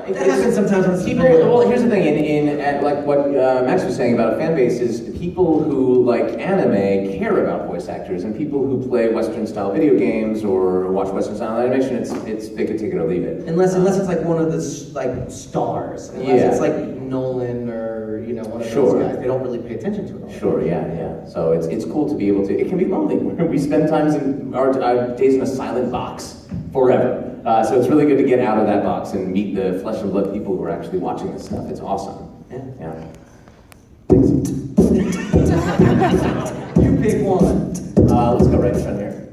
That happens sometimes on people. Well, here's the thing. Like what Max was saying about a fan base is people who like anime care about voice actors, and people who play Western style video games or watch Western style animation, it's they could take it or leave it. Unless it's like one of the like stars. Unless it's like Nolan or one of those guys, they don't really pay attention to it. Sure. Yeah. So it's cool to be able to. It can be lonely. We spend times in our days in a silent box forever. So it's really good to get out of that box and meet the flesh and blood people who are actually watching this stuff. It's awesome. Yeah. Thanks. You pick one. Let's go right in front here.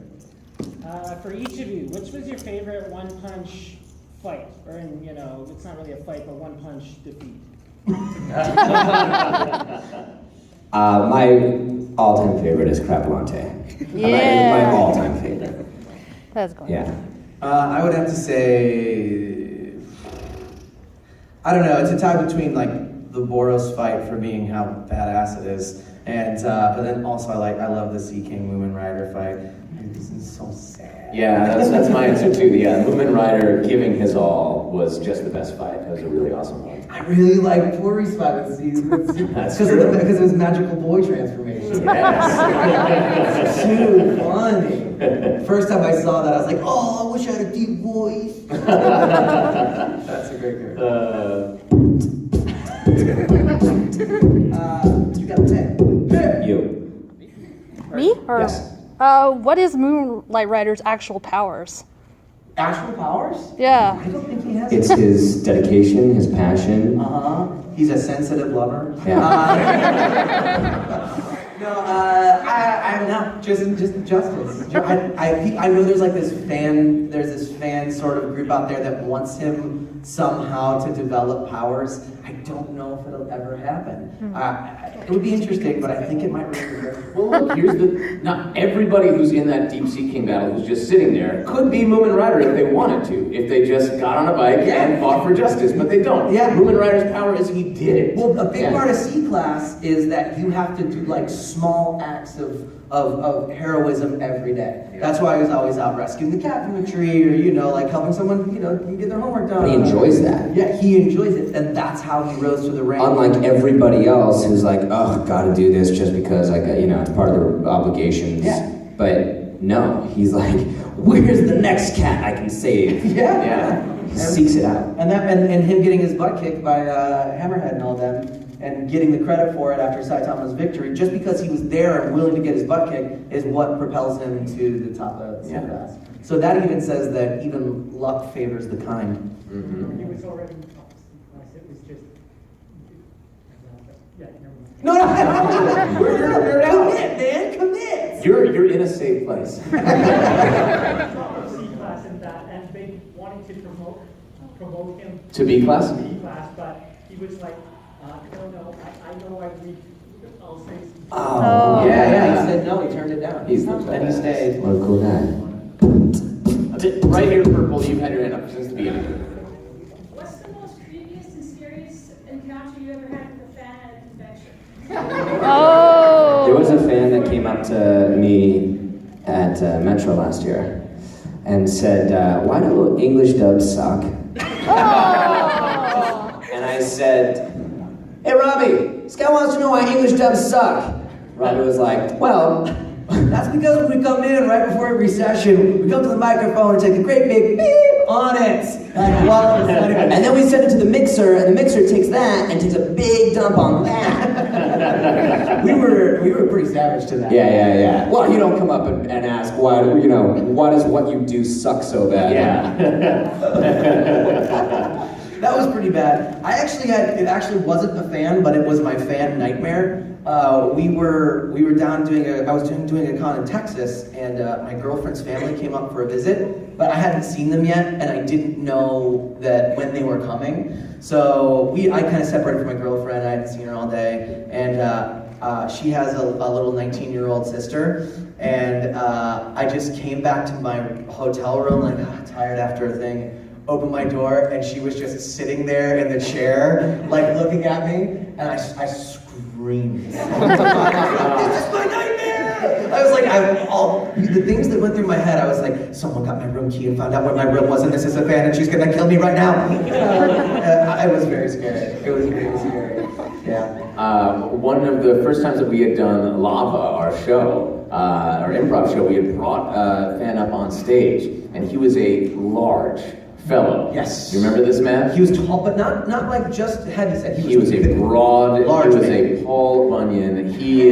For each of you, which was your favorite one-punch fight? Or it's not really a fight, but one-punch defeat. My all-time favorite is Crapulante. Yeah. My all-time favorite. That's going. Yeah. I would have to say, I don't know. It's a tie between like the Boros fight for being how badass it is, and but then also I love the Sea King Moomin Rider fight. This is so sad. Yeah, that's my answer too. Yeah, Moomin Rider giving his all was just the best fight. It was a really awesome one. I really like Puri's fight with Sea because of his magical boy transformation. Yes. Too funny. First time I saw that, I was like, oh, I wish I had a deep voice. That's a great character. You got 10. You. Me? Or, Yes. what is Moonlight Rider's actual powers? Actual powers? Yeah. I don't think he has. It's his dedication, his passion. He's a sensitive lover. Yeah. I don't know. Just justice. I know there's this fan sort of group out there that wants him somehow to develop powers. I don't know if it'll ever happen. It would be interesting, but I think it might really hurt. Well, look, not everybody who's in that Deep Sea King battle who's just sitting there could be Moomin Rider if they wanted to, if they just got on a bike and fought for justice, but they don't. Yeah. Moomin Rider's power is he did it. Well, a big part of C-Class is that you have to do small acts of heroism every day. That's why he was always out rescuing the cat from the tree, or helping someone get their homework done. He enjoys that. Yeah, he enjoys it, and that's how he rose to the rank. Unlike everybody else who's like, oh, gotta do this just because I got, it's part of their obligations. Yeah. But no, he's like, where's the next cat I can save? Yeah. He seeks it out. And him getting his butt kicked by Hammerhead and all them, and getting the credit for it after Saitama's victory, just because he was there and willing to get his butt kicked, is what propels him to the top of the class. So that even says that even luck favors the kind. Mm-hmm. It was already top class. It was just. No, commit, man, commit. You're in a safe place. Top of C class and they wanting to promote him To B class? B class, but he was like, no, I know I read. I'll say. Oh. Yeah, he said no, he turned it down. He's the and he best. stayed. What a cool guy. Right here, Purple, you've had your hand up since the beginning. What's the most creepiest and scariest encounter you ever had with a fan at a convention? Oh. There was a fan that came up to me at Metro last year and said, why do English dubs suck? And I said, hey Robbie, this guy wants to know why English dubs suck. Robbie was like, well, That's because we come in right before every session, we come to the microphone and take a great big beep on it. and then we send it to the mixer, and the mixer takes that and takes a big dump on that. we were pretty savage to that. Yeah. Well, you don't come up and ask why does what you do suck so bad? Yeah. That was pretty bad. It actually wasn't a fan, but it was my fan nightmare. We were down doing a con in Texas, and my girlfriend's family came up for a visit, but I hadn't seen them yet, and I didn't know that when they were coming. So I kind of separated from my girlfriend. I hadn't seen her all day, and she has a little 19-year-old sister, and I just came back to my hotel room tired after a thing. Opened my door, and she was just sitting there in the chair, looking at me, and I screamed. This is my nightmare! I was like, all the things that went through my head. I was like, someone got my room key and found out where my room was, and this is a fan, and she's gonna kill me right now. I was very scared. It was very scary. Yeah. One of the first times that we had done Lava, our show, our improv show, we had brought a fan up on stage, and he was a large fellow. Yes. You remember this man? He was tall, but not like just heavy set. He was a broad, large he was man. a Paul Bunyan. And he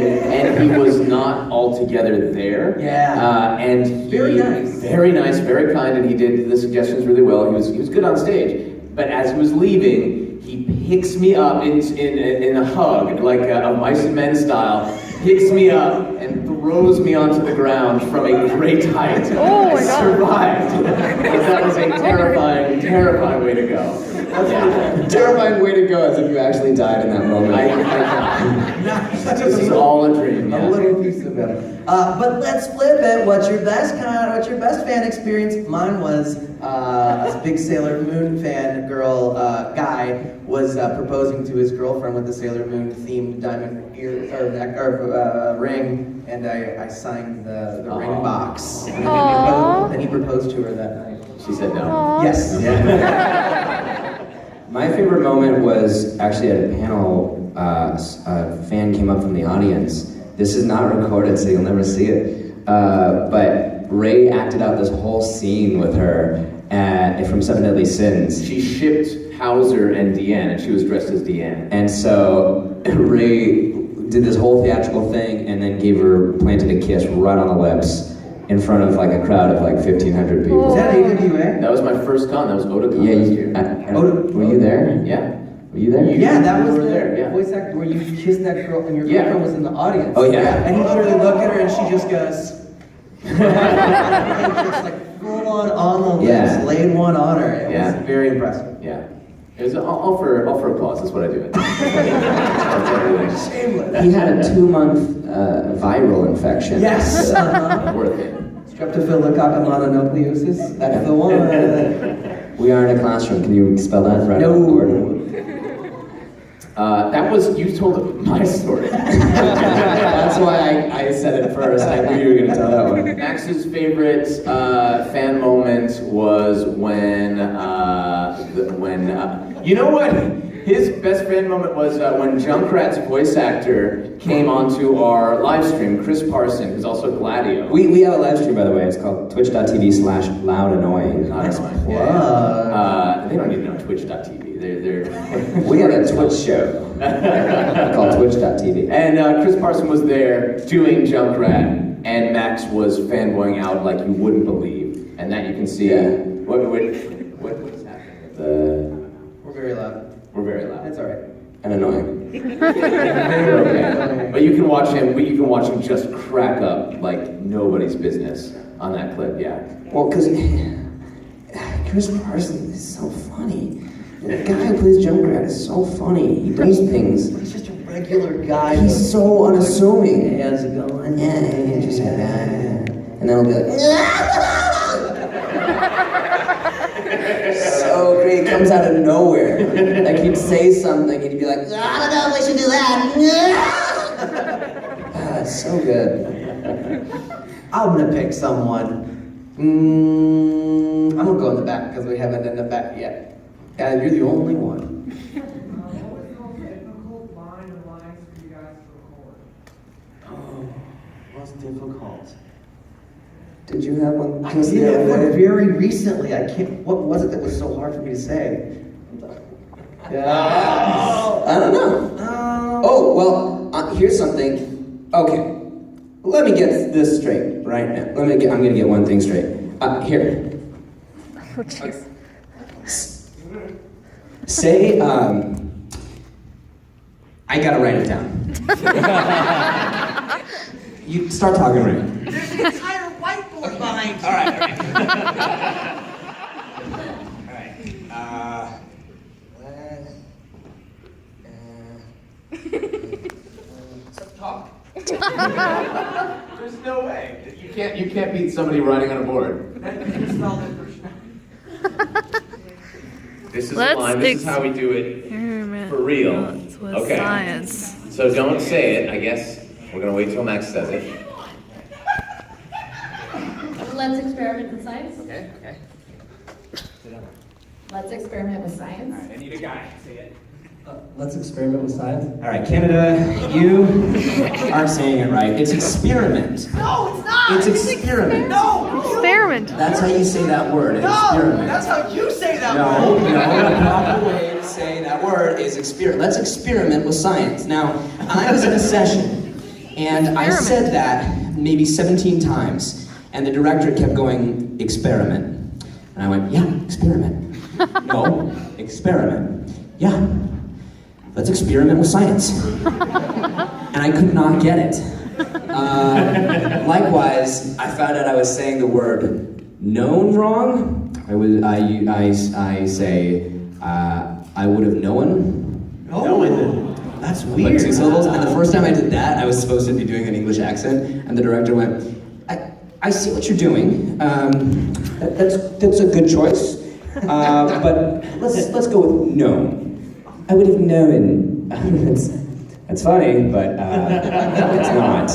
was not altogether there. Yeah. And he, Very nice. Very nice, very kind, and he did the suggestions really well. He was good on stage. But as he was leaving, he picks me up in a hug, like a mice and men style, picks me up and throws me onto the ground from a great height. Oh my I God. survived. But that was a terrifying, terrifying way to go. Yeah. Terrifying way to go, as if you actually died in that moment. This is all a dream. A Yeah. little piece of it. But let's flip it. What's your best fan experience? Mine was a big Sailor Moon fan girl guy was proposing to his girlfriend with the Sailor Moon themed diamond ring, and I signed the ring box. And then he proposed to her that night. She said no. Aw. Yes. My favorite moment was actually at a panel. A fan came up from the audience. This is not recorded, so you'll never see it. But Ray acted out this whole scene with her from Seven Deadly Sins. She shipped Hauser and Deanne, and she was dressed as Deanne. And so Ray did this whole theatrical thing and then planted a kiss right on the lips in front of like a crowd of like 1,500 people. Was that AWA? That was my first con. That was Otakon Yeah, last year. were you there? Yeah. Were you there? Yeah, that was You were the there, yeah. voice actor where you kissed that girl and your Yeah. girlfriend was in the audience. Oh, yeah. And he literally looked at her and she just goes. Just like full on the lips, Yeah. laid one on her. It Yeah. was very impressive. Yeah. It was all for applause. That's what I do. Shameless. He had a 2-month viral infection. Yes. Worth it. Streptophilococcomononucleosis. That's the one. We are in a classroom. Can you spell that right? No. That was, you told my story. That's why I said it first. I knew you were going to tell that one. Max's favorite fan moment was when you know what? His best fan moment was when Junkrat's voice actor came onto our live stream, Chris Parson, who's also Gladio. We have a live stream, by the way. It's called twitch.tv/loudanoying. Nice plug. They don't need to know twitch.tv. They're We have a Twitch show called twitch.tv. And Chris Parson was there doing Junkrat, and Max was fanboying out like you wouldn't believe. And that you can see. Yeah. What's happening with the... We're very loud. We're very loud. That's all right. And annoying. We're okay. But you can watch him just crack up like nobody's business on that clip, yeah. Well, because Chris Parson is so funny. The guy who plays Junkrat is so funny. He does things. He's just a regular guy. He's so unassuming. Hey, how's it going? Yeah, just like that. And then he'll be like, so great, it comes out of nowhere. Like he'd say something and he'd be like, I don't know if we should do that. It's so good. I'm gonna pick someone. I'm gonna go in the back because we haven't in the back yet. And you're the only one. What was the most difficult line or lines for you guys to record? Oh, most difficult. Did you have one? I did have one very recently. I can't. What was it that was so hard for me to say? Yeah. I don't know. Oh, well, here's something. Okay. Let me get this straight right now. I'm gonna get one thing straight. Here. Oh, jeez. Say, I gotta write it down. You start talking right. There's an entire whiteboard behind you. All right. Talk. There's no way. You can't beat somebody writing on a board. You spelled it for sure. This is Let's the line. This is how we do it Experiment for real. with Okay. science. So don't say it. I guess we're gonna wait till Max says it. let's experiment with science. Okay. Let's experiment with science. I need a guy. Say it. Let's experiment with science. All right, Canada, you aren't saying it right. It's experiment. No, it's not. It's experiment. No. Experiment. That's how you say that word. No. Experiment. That's how you say that No, word. the proper way to say that word is experiment. Let's experiment with science. Now, I was in a session, and I said that maybe 17 times, and the director kept going, experiment. And I went, yeah, experiment. No, experiment. Yeah, let's experiment with science. And I could not get it. Likewise, I found out I was saying the word known wrong. I say, I would have known. Oh, that's Like weird. 2 syllables. And the first time I did that, I was supposed to be doing an English accent, and the director went, I see what you're doing. That's a good choice. But let's go with known. I would have known. That's funny, but it's not.